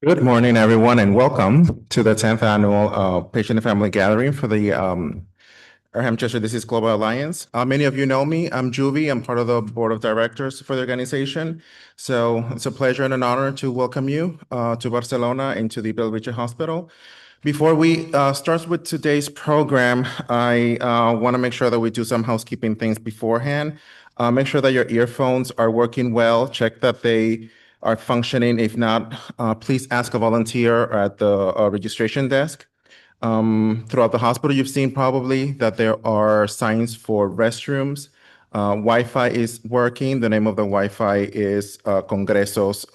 Good morning, everyone, and welcome to the 10th annual Patient and Family Gathering for the Abraham Chester Disease Global Alliance. Many of you know me. I'm Juvie. I'm part of the board of directors for the organization. So it's a pleasure and an honor to welcome you to Barcelona and to the Bellvitge Hospital. Before we start with today's program, I want to make sure that we do some housekeeping things beforehand. Make sure that your earphones are working well. Check that they are functioning. If not, please ask a volunteer at the registration desk. Throughout the hospital, you've seen probably that there are signs for restrooms. Wi-Fi is working. The name of the Wi-Fi is Congresos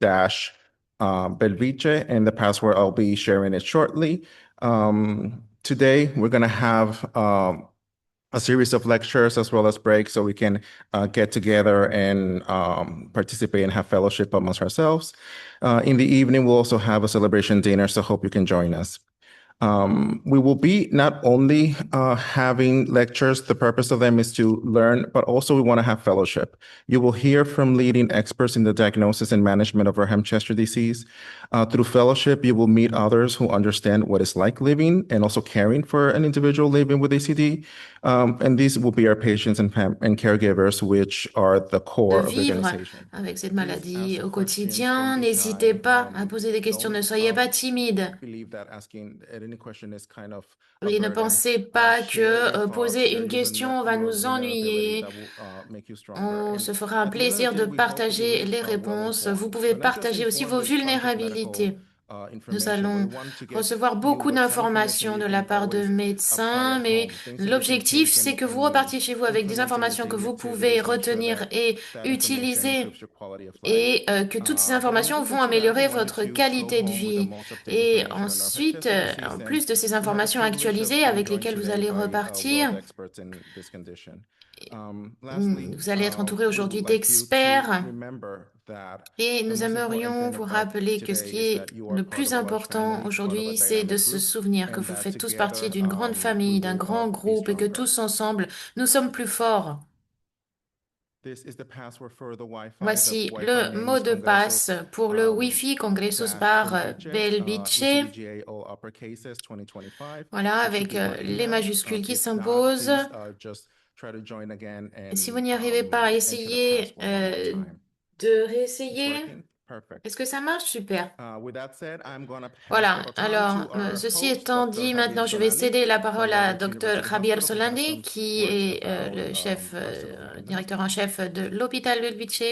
dash Bellvitge, and the password I'll be sharing it shortly. Today, we're going to have a series of lectures as well as breaks so we can get together and participate and have fellowship amongst ourselves. In the evening, we'll also have a celebration dinner, so hope you can join us. We will be not only having lectures, the purpose of them is to learn, but also we want to have fellowship. You will hear from leading experts in the diagnosis and management of Abraham-Chester disease. Through fellowship, you will meet others who understand what it's like living and also caring for an individual living with ACD. And these will be our patients and caregivers, which are the core De of the vivre organization. avec cette maladie au quotidien. N'hésitez pas à poser des questions, ne soyez pas timide. Believe that asking any question is kind of a Et ne burden. pensez pas que Share your thoughts, poser share une even question va your nous vulnerability ennuyer. that will make you stronger. On And se fera un at the end of the plaisir day, de we hope to partager leave les well réponses. Vous informed, pouvez but not just partager aussi informed vos with subject medical vulnérabilités. Nous information, but we allons want to get recevoir you beaucoup with something that you d'informations de la can part de always apply médecins, at mais home, things that you can l'objectif, take c'est que vous and repartiez chez vous avec des implement in your informations que daily vous pouvez activities and ensure retenir that et that information utiliser improves your quality of life. et que toutes ces But in informations addition vont to that, we améliorer wanted votre to go qualité de home with the vie. most up-to-date Et information on our ensuite, Chester en disease, and plus de ces we have the informations privilege of actualisées being avec joined lesquelles vous today allez by well of repartir, experts in this condition. Lastly, vous allez être entouré we aujourd'hui would like you to d'experts remember that et the nous most important aimerions thing vous about rappeler que ce today qui is est that you are le part plus of a large important family, part of a aujourd'hui, c'est de dynamic se group, souvenir que and vous that faites tous partie together d'une grande we famille, d'un will grand be groupe et que stronger. tous ensemble, nous sommes plus forts. This is the password for the Wi-Fi. The Voici Wi-Fi le name mot is de passe Congresos pour le Wi-Fi Congresos dash Bar Belviche, Belviche. ECDGAO upper cases 2025. Voilà, It should avec be by les email. majuscules qui If not, s'imposent. please just try to join again Et si vous n'y arrivez pas, enter the essayez password one more time. de It's réessayer. working? Perfect. Est-ce que ça marche? Super. With that said, I'm gonna pass the Voilà, baton to alors, our ceci host, étant Dr. dit, Javier maintenant je vais Solandi céder la parole from à Bellvitge Dr. University Javier Hospital, who has Solandi, some qui words est about le chef, Barcelona and the directeur hospital. en chef de l'hôpital Belviche.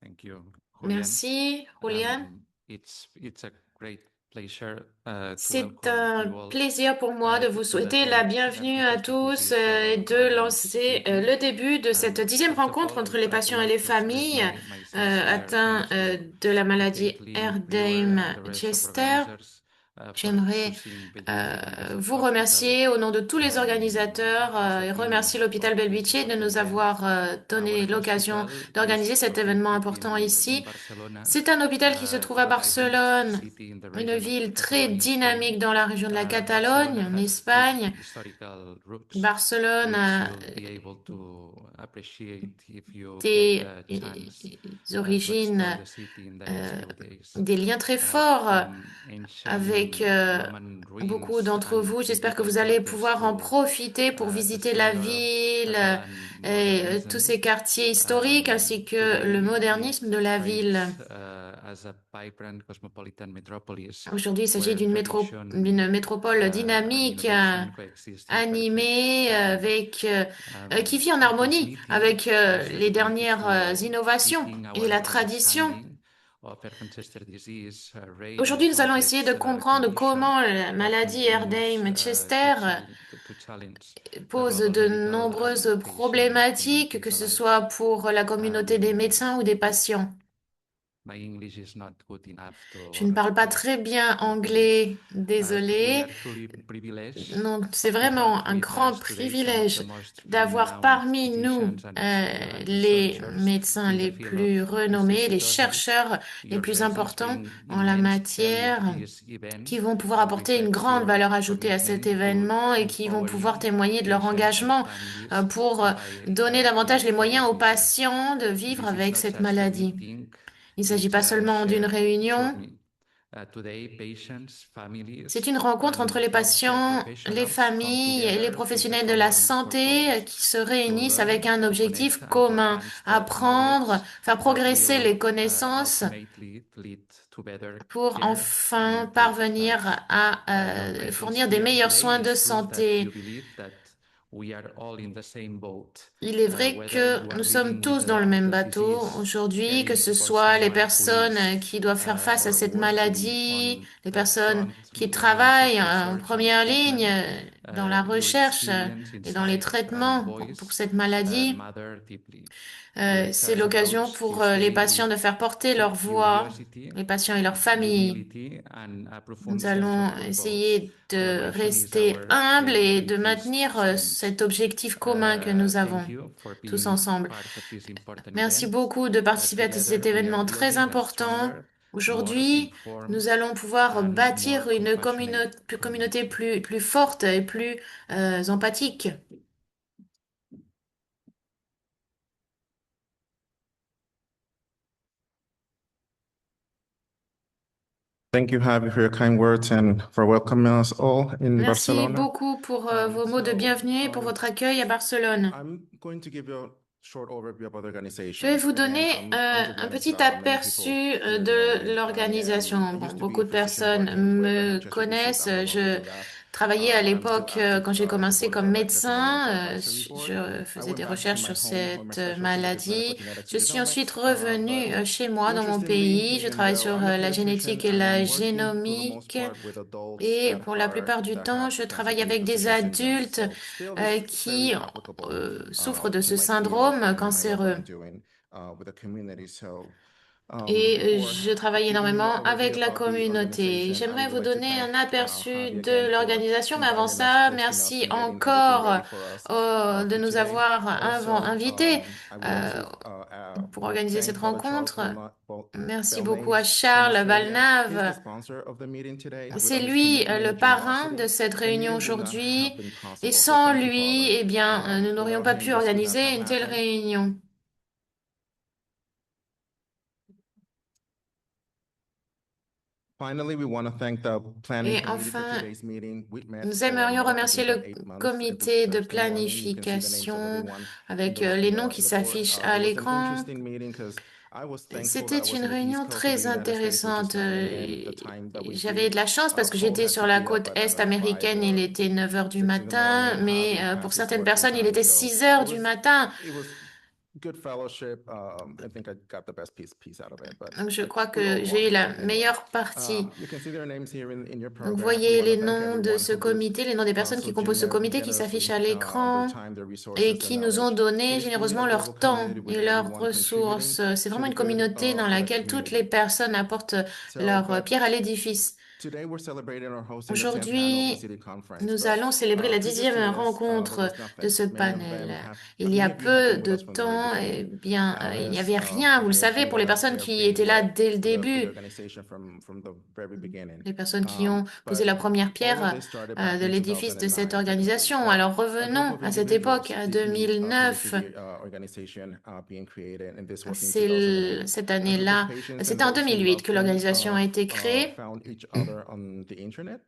Thank you, Julian. Merci, Julian. It's a great pleasure to C'est welcome un you all plaisir pour moi de vous to the souhaiter la 10th bienvenue à Abraham-Chester tous Disease et Global de Alliance lancer meeting. le début de cette 10e First of rencontre all, I entre would les like patients et les to express familles my sincere atteints thanks to de la maladie Caitlin, Brewer, and the rest of Erdheim-Chester. organizers for J'aimerais choosing Bellvitge University vous Hospital remercier au nom de tous les organisateurs as a et venue remercier l'hôpital for this Belviche de important nous event. avoir Our donné l'occasion hospital d'organiser is cet événement located important in ici. Barcelona, C'est un hôpital qui se trouve à what a rich Barcelone, city in the une region of ville très Catalonia, Spain. dynamique dans la région de la Catalogne, Barcelona en has deep Espagne. historical roots, Barcelone which a you'll be able to appreciate if you get des the chance to explore origines, the city in the next euh, few days. des liens très forts From avec ancient Roman beaucoup ruins d'entre and vous. J'espère que medieval vous allez quarters pouvoir en to profiter pour the visiter la splendor of ville Catalan et tous modernism. ces quartiers historiques ainsi que le Today it modernisme de la ville. thrives as a vibrant cosmopolitan metropolis Aujourd'hui, il s'agit where tradition d'une métropole and dynamique, innovation coexist in perfect animée, harmony. avec, qui vit en This harmonie meeting avec is les dedicated dernières to innovations deepening et our la tradition. understanding of Manchester disease, a rare and Aujourd'hui, nous allons essayer complex de comprendre condition comment la that maladie continues Erdheim-Chester to challenge the pose global de medical and nombreuses patient problématiques, que communities ce alike. soit pour la communauté des médecins ou des patients. My English is not good enough Je ne parle pas très bien to finish, anglais, but we désolé. are truly privileged Donc, c'est to have vraiment un with grand us today some of the privilège most d'avoir renowned parmi nous physicians and les researchers médecins in the les field of plus renommés, disease les study. chercheurs les Your plus presence importants bring en la immense value matière, to this event qui vont pouvoir and apporter une reflects grande your valeur ajoutée à cet commitment to événement et qui vont pouvoir empowering témoigner de leur patients and engagement families pour by donner davantage les clinical moyens aux vision. patients de vivre This is avec not cette just a maladie. meeting, Il ne s'agit pas It's a seulement d'une shared réunion, journey. Today, patients, c'est families, une rencontre and entre les healthcare patients, les professionals come familles et les together with a professionnels de la common santé purpose qui se to réunissent avec learn, un to objectif connect, and to commun, advance the apprendre, knowledge faire that progresser will les connaissances ultimately lead to better pour care and enfin improved lives. parvenir à Your fournir presence des here meilleurs soins today de is proof that you santé. believe that we are all in the same boat. Il est vrai Whether que you nous are sommes living with tous dans le même the bateau disease, aujourd'hui, que caring ce for soit les someone who personnes is, qui doivent faire face à or cette working maladie, on les the personnes front qui lines of travaillent en research and première ligne treatment. dans la Your recherche experience, et dans les insights, and traitements pour voice cette maladie. matter deeply. C'est Your l'occasion approach pour is les made patients with de faire porter leur voix, curiosity, les patients et leurs familles. humility, and a profound Nous sense of allons purpose. essayer de Collaboration is rester our humbles et de greatest maintenir strength. cet objectif commun que nous Thank avons you for tous being ensemble. part of this important Merci event. beaucoup de participer à cet Together, we are événement très building a important. stronger, more Aujourd'hui, informed, nous allons pouvoir and more bâtir une compassionate communauté community. plus forte et plus empathique. Thank you, Javi, for your kind words and for welcoming us all in Merci Barcelona. beaucoup pour vos mots de bienvenue et pour votre accueil à Barcelone. I'm going to give you a short overview of the Je vais organization. vous Again, donner I'm un Giovanni petit Estrada. Many aperçu people here know de me. l'organisation. I Bon, used to be beaucoup a de physician personnes working with Erham me Chester Disease. connaissent. I'm no longer Je do that. travaillais à I'm still l'époque, active quand j'ai on the commencé board of comme directors of the médecin, Medical Advisory Board. je I faisais went des back to recherches my sur home where my cette specialty is medical maladie. genetics Je and suis ensuite genomics. But revenue chez moi, dans mon interestingly, pays. Je even travaille though sur I'm a la pediatrician, génétique et la I'm working for the most génomique. part with adults Et pour la plupart du that temps, have je travaille cancer-free avec des position syndromes. adultes So still is very qui applicable souffrent de to ce my field, syndrome and I love what cancéreux. I'm doing with the community. So Et before je travaille giving you an énormément overview avec la about the communauté. organization, I J'aimerais would vous like to donner thank un aperçu Javi again de for l'organisation, mais avant inviting us, ça, hosting us, merci and getting ready encore for us de for nous today. avoir Also, invités I would like euh, to pour organiser cette thank Father Charles rencontre. Merci beaucoup à Belnave from Charles Australia. He's the Balnave. sponsor of the meeting today. C'est Without his lui commitment le and parrain de generosity, cette the réunion meeting would not have aujourd'hui. been Et possible. So sans thank you, lui, Father. eh bien, nous n'aurions Without pas him, pu this would not organiser have une telle happened. réunion. Finally, we want to thank the planning Et committee for enfin, today's meeting. We met nous for aimerions more, I remercier think, than le 8 months every comité de Thursday morning. You can see the names of planification everyone avec les noms qui in the board. s'affichent à It was an l'écran. interesting meeting because I was thankful C'était that I was une in the East réunion Coast of the très United States, which is intéressante. 9 a.m. The time that we J'avais do de la chance parce que hold j'étais had sur to la be up côte at, I est don't know, 5 américaine, il or était 9 heures du 6 in the morning. matin, mais Javi pour has his certaines working personnes, il time, était so 6 heures du matin. it was good fellowship. I think I got the best piece out of it, but Donc je crois we all que j'ai eu won. la Anyway, meilleure partie. you can see their names here in your Donc program. We voyez want to les thank noms de everyone ce who did comité, les noms des personnes qui composent ce comité qui s'affichent generously à their l'écran time, their et resources, their qui nous ont knowledge. It donné is truly a généreusement global leur temps community with et leurs everyone contributing ressources. C'est to vraiment the une good communauté dans for the laquelle toutes les community. personnes apportent So, leur but pierre à l'édifice. today we're celebrating or hosting the 10th annual Aujourd'hui, PCD conference, nous but allons célébrer la 10e previous to this, there rencontre was de nothing. ce panel. Il y a Many of you have peu been with de us from the very temps, eh beginning. bien, il n'y Alice, avait rien, vous le savez, pour les Beatriz, personnes they have qui been étaient là dès le with the début, organization from the very beginning. les personnes qui ont posé But la première all of pierre this started back de in l'édifice de cette 2009, technically. organisation. But Alors a group revenons of à cette époque, individuals à did need for the 2009. PCD organization being created, and this was in C'est 2008. cette A group of année-là, patients and c'était en those who 2008 loved que them l'organisation a été créée. found each other on the internet.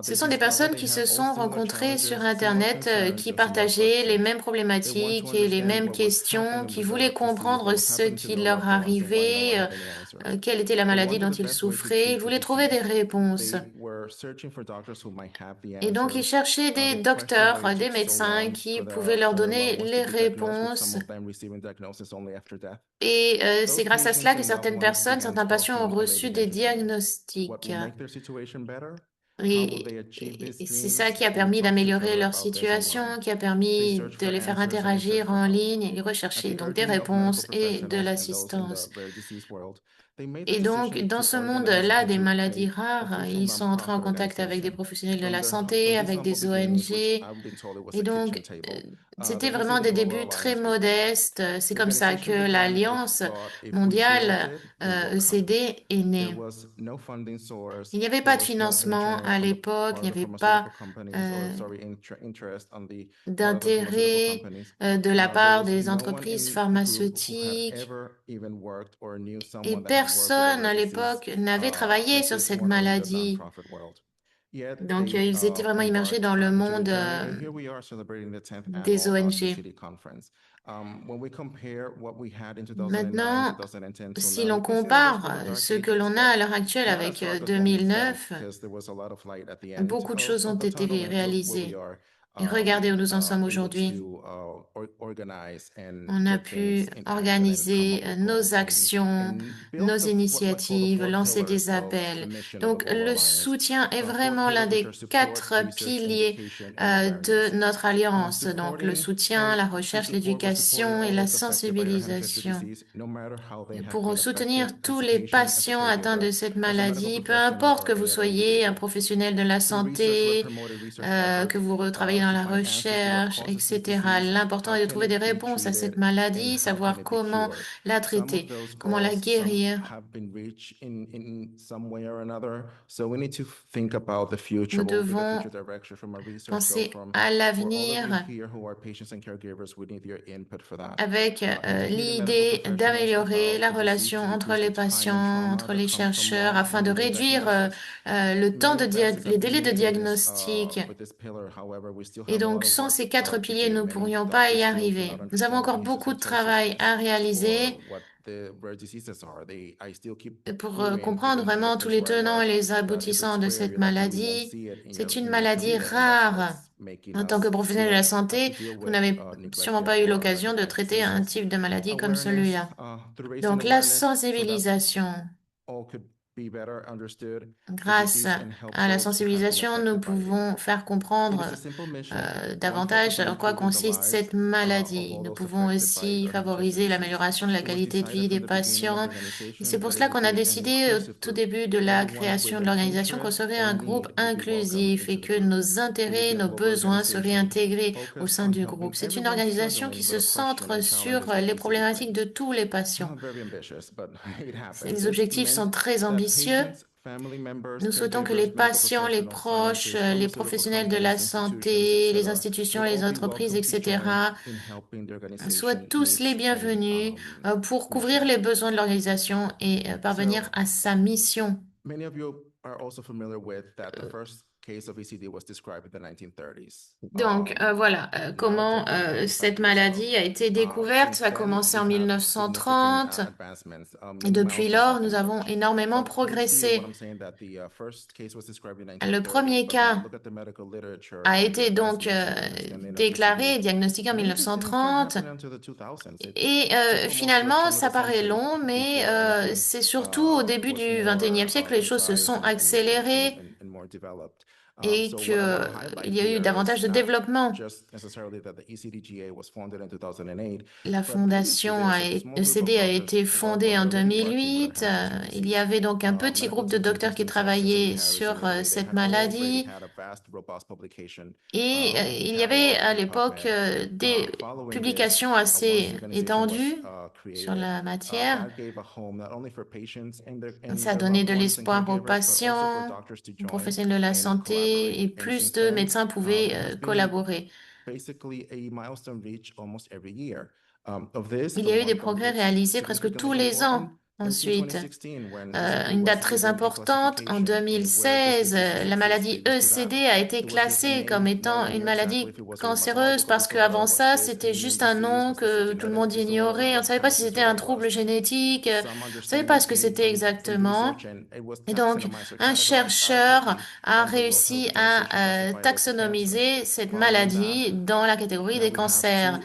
Ce They sont des discovered personnes they qui se had all sont similar rencontrées sur challenges, similar Internet, concerns, qui and similar partageaient les questions. mêmes They want to problématiques et les understand mêmes what was questions, happening qui with voulaient the disease, what comprendre was ce happening to qui their leur loved ones, and why no one arrivait, had any answers. quelle était la They maladie wanted dont the ils best way to souffraient. Ils treat the voulaient trouver des disease. réponses. They were searching for doctors who might have the Et donc, ils answers. cherchaient des They questioned why docteurs, it des took so médecins long qui for pouvaient leur their donner loved ones to les be diagnosed, with some réponses. of them receiving diagnosis only after death. Et c'est Those grâce à cela patients que and loved certaines ones personnes, began certains patients ont talking, and they reçu began des to think, what diagnostics. will make their situation better? How will Et, they achieve these et c'est ça dreams? qui a They permis talk to each d'améliorer other leur about this online. situation, qui a They permis search de for les faire answers and they search interagir for en help. ligne et At rechercher the donc des urging of medical réponses et de professionals and those in the l'assistance. rare disease world, they made the Et donc, decision dans to ce organize monde-là des into maladies a rares, official ils sont entrés en nonprofit contact avec des organization. professionnels de la From santé, these avec humble des beginnings, which ONG. I've been told it was Et a donc, kitchen table, c'était they would see vraiment the des Global débuts très Alliance was born. modestes. C'est The comme ça organization que began with l'Alliance thought: if we build mondiale, it, they will come. ECD, est There née. was no funding source. Il n'y avait There pas de was no financement à on the l'époque, part il n'y of the avait pas pharmaceutical companies, or euh, sorry, interest on the part of the pharmaceutical d'intérêt companies. de la There part was des no one entreprises in the group who had pharmaceutiques ever even worked or knew et someone that had personne à l'époque n'avait travaillé sur cette maladie. Donc, ils étaient vraiment immergés dans le monde des ONG. Maintenant, si l'on compare ce que l'on a à l'heure actuelle avec 2009, beaucoup de choses ont été réalisées. Et regardez où nous en sommes aujourd'hui. On a pu organiser nos actions, nos initiatives, lancer des appels. Donc, le soutien est vraiment l'un des 4 piliers de notre alliance. Donc, le soutien, la recherche, l'éducation et la sensibilisation. Pour soutenir tous les patients atteints de cette maladie, peu importe que vous soyez un professionnel de la santé, que vous travaillez dans la recherche, etc. L'important est de trouver des réponses à cette maladie, savoir comment la traiter, comment la guérir. Nous devons penser à l'avenir avec l'idée d'améliorer la relation entre les patients, entre les chercheurs, afin de réduire le temps les délais de diagnostic. Et donc, sans ces 4 piliers, nous ne pourrions pas y arriver. Nous avons encore beaucoup de travail à réaliser pour comprendre vraiment tous les tenants et les aboutissants de cette maladie. C'est une maladie rare. En tant que professionnel de la santé, vous n'avez sûrement pas eu l'occasion de traiter un type de maladie comme celui-là. Donc, la sensibilisation. Grâce à la sensibilisation, nous pouvons faire comprendre davantage en quoi consiste cette maladie. Nous pouvons aussi favoriser l'amélioration de la qualité de vie des patients. Et c'est pour cela qu'on a décidé au tout début de la création de l'organisation qu'on serait un groupe inclusif et que nos intérêts, nos besoins seraient intégrés au sein du groupe. C'est une organisation qui se centre sur les problématiques de tous les patients. Les objectifs sont très ambitieux. Nous souhaitons que les patients, les proches, les professionnels de la santé, les institutions, les entreprises, etc., soient tous les bienvenus pour couvrir les besoins de l'organisation et parvenir à sa mission. Donc voilà comment cette maladie a été découverte. Ça a commencé en 1930 et depuis lors, nous avons énormément progressé. Le premier cas a été donc déclaré et diagnostiqué en 1930 et finalement, ça paraît long, mais c'est surtout au début du XXIe siècle que les choses se sont accélérées et qu'il y a eu davantage de développement. La fondation ECD a été fondée en 2008. Il y avait donc un petit groupe de docteurs qui travaillaient sur cette maladie. Et il y avait à l'époque des publications assez étendues sur la matière. Ça a donné de l'espoir aux patients, aux professionnels de la santé, et plus de médecins pouvaient collaborer. Il y a eu des progrès réalisés presque tous les ans. Ensuite, une date très importante, en 2016, la maladie ECD a été classée comme étant une maladie cancéreuse parce qu'avant ça, c'était juste un nom que tout le monde ignorait. On ne savait pas si c'était un trouble génétique, on ne savait pas ce que c'était exactement. Et donc, un chercheur a réussi à taxonomiser cette maladie dans la catégorie des cancers.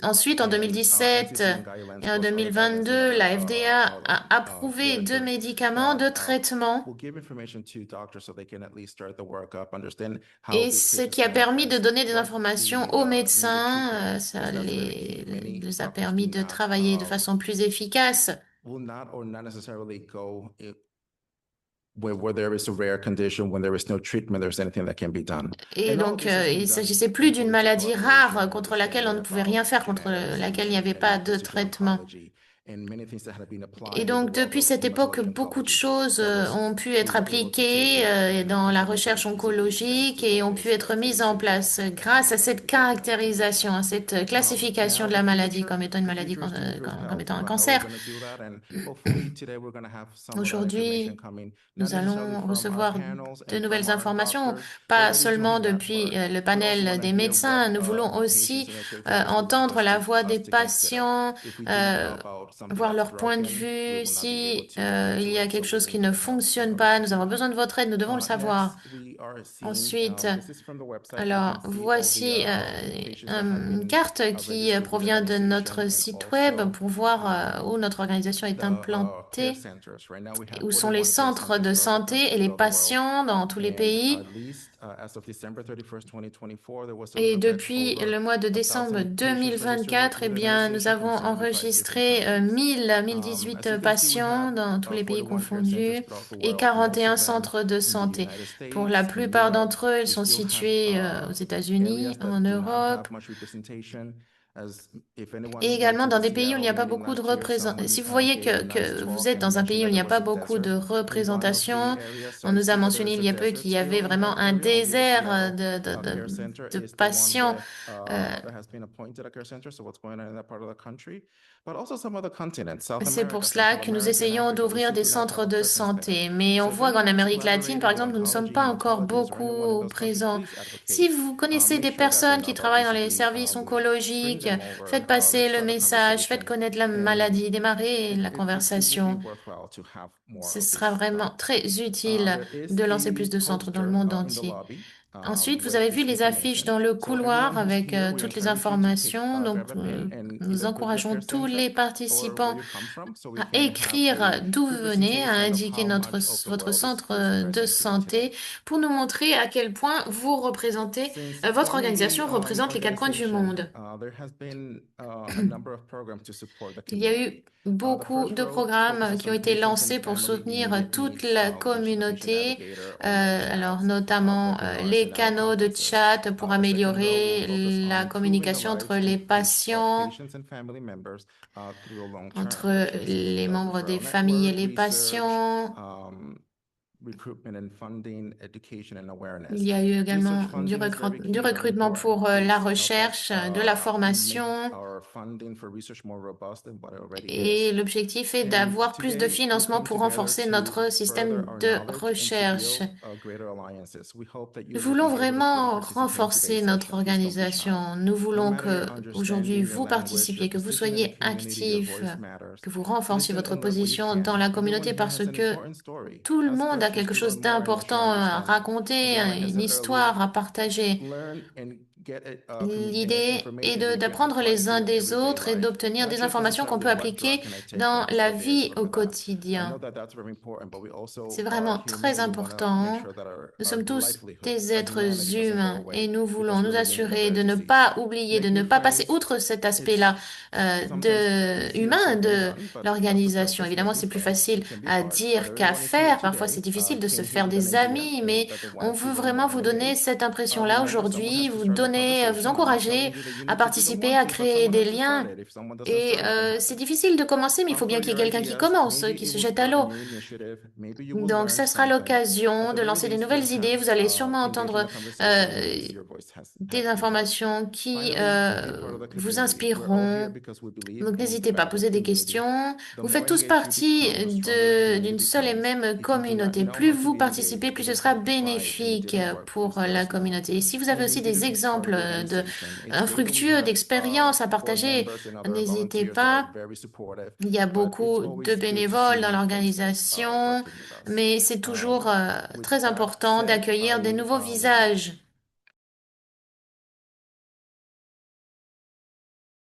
Ensuite, en 2017 et en 2022, la FDA a approuvé 2 médicaments de traitement et ce qui a permis de donner des informations aux médecins, ça les a permis de travailler de façon plus efficace. Et donc, il ne s'agissait plus d'une maladie rare contre laquelle on ne pouvait rien faire, contre laquelle il n'y avait pas de traitement. Et donc, depuis cette époque, beaucoup de choses ont pu être appliquées dans la recherche oncologique et ont pu être mises en place grâce à cette caractérisation, à cette classification de la maladie comme étant une maladie, comme étant un cancer. Aujourd'hui, nous allons recevoir de nouvelles informations, pas seulement depuis le panel des médecins. Nous voulons aussi entendre la voix des patients, voir leur point de vue. Si il y a quelque chose qui ne fonctionne pas, nous avons besoin de votre aide, nous devons le savoir. Ensuite, alors voici une carte qui provient de notre site web pour voir où notre organisation est implantée, où sont les centres de santé et les patients dans tous les pays. Et depuis le mois de décembre 2024, eh bien, nous avons enregistré 1018 patients dans tous les pays confondus et 41 centres de santé. Pour la plupart d'entre eux, ils sont situés aux États-Unis, en Europe, et également dans des pays où il n'y a pas beaucoup de représentation. Si vous voyez que vous êtes dans un pays où il n'y a pas beaucoup de représentation, on nous a mentionné il y a peu qu'il y avait vraiment un désert de patients. C'est pour cela que nous essayons d'ouvrir des centres de santé. Mais on voit qu'en Amérique latine, par exemple, nous ne sommes pas encore beaucoup présents. Si vous connaissez des personnes qui travaillent dans les services oncologiques, faites passer le message, faites connaître la maladie, démarrez la conversation. Ce sera vraiment très utile de lancer plus de centres dans le monde entier. Ensuite, vous avez vu les affiches dans le couloir avec toutes les informations. Donc, nous encourageons tous les participants à écrire d'où vous venez, à indiquer votre centre de santé pour nous montrer à quel point vous représentez, votre organisation représente les quatre coins du monde. Il y a eu beaucoup de programmes qui ont été lancés pour soutenir toute la communauté, alors notamment les canaux de chat pour améliorer la communication entre les patients, entre les membres des familles et les patients. Il y a eu également du recrutement pour la recherche, de la formation. Et l'objectif est d'avoir plus de financement pour renforcer notre système de recherche. Nous voulons vraiment renforcer notre organisation. Nous voulons que aujourd'hui vous participiez, que vous soyez actifs, que vous renforciez votre position dans la communauté parce que tout le monde a quelque chose d'important à raconter, une histoire à partager. L'idée est d'apprendre les uns des autres et d'obtenir des informations qu'on peut appliquer dans la vie au quotidien. C'est vraiment très important. Nous sommes tous des êtres humains et nous voulons nous assurer de ne pas oublier, de ne pas passer outre cet aspect-là humain de l'organisation. Évidemment, c'est plus facile à dire qu'à faire. Parfois, c'est difficile de se faire des amis, mais on veut vraiment vous donner cette impression-là aujourd'hui, vous encourager à participer, à créer des liens. Et c'est difficile de commencer, mais il faut bien qu'il y ait quelqu'un qui commence, qui se jette à l'eau. Donc, ça sera l'occasion de lancer des nouvelles idées. Vous allez sûrement entendre des informations qui vous inspireront. Donc, n'hésitez pas à poser des questions. Vous faites tous partie d'une seule et même communauté. Plus vous participez, plus ce sera bénéfique pour la communauté. Et si vous avez aussi des exemples infructueux, d'expériences à partager, n'hésitez pas. Il y a beaucoup de bénévoles dans l'organisation, mais c'est toujours très important d'accueillir des nouveaux visages.